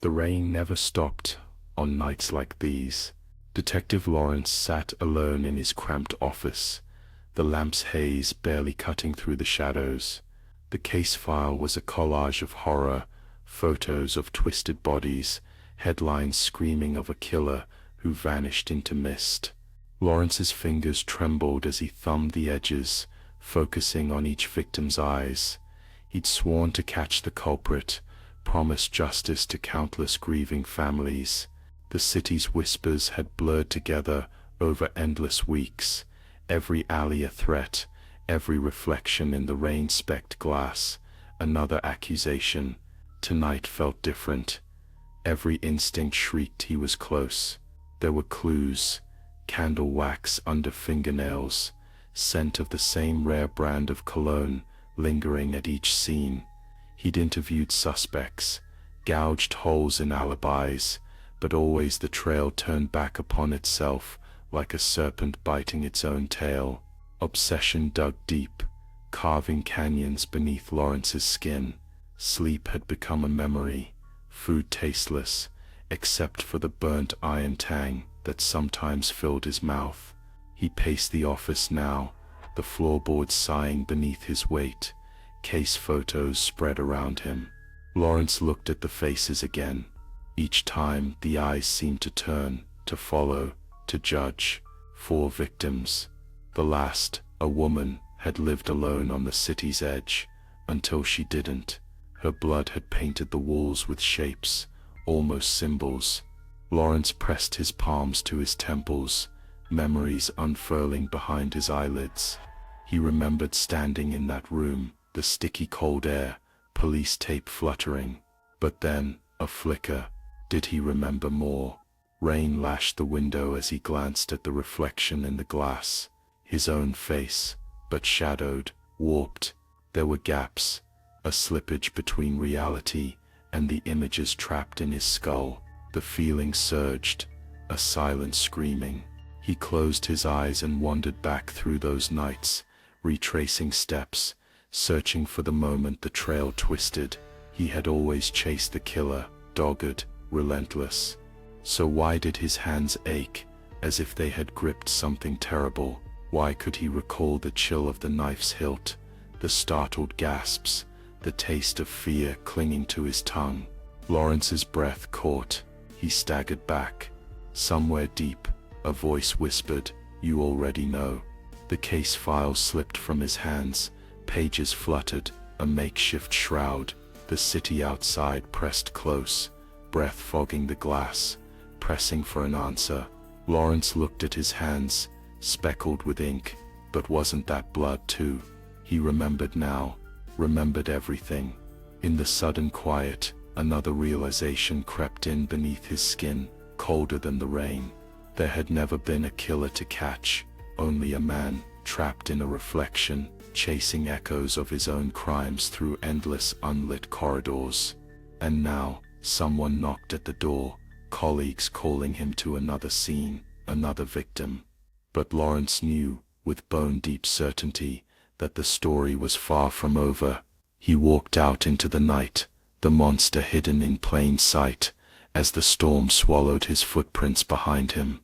The rain never stopped on nights like these. Detective Laurence sat alone in his cramped office, the lamp's haze barely cutting through the shadows. The case file was a collage of horror, photos of twisted bodies, headlines screaming of a killer who vanished into mist. Lawrence's fingers trembled as he thumbed the edges, focusing on each victim's eyes. He'd sworn to catch the culprit, promised justice to countless grieving families. The city's whispers had blurred together over endless weeks, every alley a threat, every reflection in the rain-specked glass, another accusation. Tonight felt different. Every instinct shrieked he was close. There were clues, candle wax under fingernails, scent of the same rare brand of cologne lingering at each scene. He'd interviewed suspects, gouged holes in alibis, but always the trail turned back upon itself like a serpent biting its own tail. Obsession dug deep, carving canyons beneath Lawrence's skin. Sleep had become a memory, food tasteless, except for the burnt iron tang that sometimes filled his mouth. He paced the office now, the floorboards sighing beneath his weight, case photos spread around him. Laurence looked at the faces again. Each time the eyes seemed to turn, to follow, to judge. 4 victims. The last, a woman, had lived alone on the city's edge, until she didn't. Her blood had painted the walls with shapes, almost symbols. Laurence pressed his palms to his temples, memories unfurling behind his eyelids. He remembered standing in that room, the sticky cold air, police tape fluttering. But then, a flicker. Did he remember more? Rain lashed the window as he glanced at the reflection in the glass. His own face, but shadowed, warped. There were gaps, a slippage between reality and the images trapped in his skull. The feeling surged, a silent screaming. He closed his eyes and wandered back through those nights, retracing steps, searching for the moment the trail twisted. He had always chased the killer, dogged, relentless. So why did his hands ache, as if they had gripped something terrible? Why could he recall the chill of the knife's hilt, the startled gasps, the taste of fear clinging to his tongue? Lawrence's breath caught. He staggered back. Somewhere deep, a voice whispered, "You already know." The case file slipped from his hands, pages fluttered, a makeshift shroud. The city outside pressed close, breath fogging the glass, pressing for an answer. Laurence looked at his hands, speckled with ink, but wasn't that blood too? He remembered now, remembered everything. In the sudden quiet, another realization crept in beneath his skin, colder than the rain. There had never been a killer to catch, only a man, trapped in a reflection, chasing echoes of his own crimes through endless unlit corridors. And now, someone knocked at the door, colleagues calling him to another scene, another victim. But Laurence knew, with bone-deep certainty, that the story was far from over. He walked out into the night, the monster hidden in plain sight, as the storm swallowed his footprints behind him.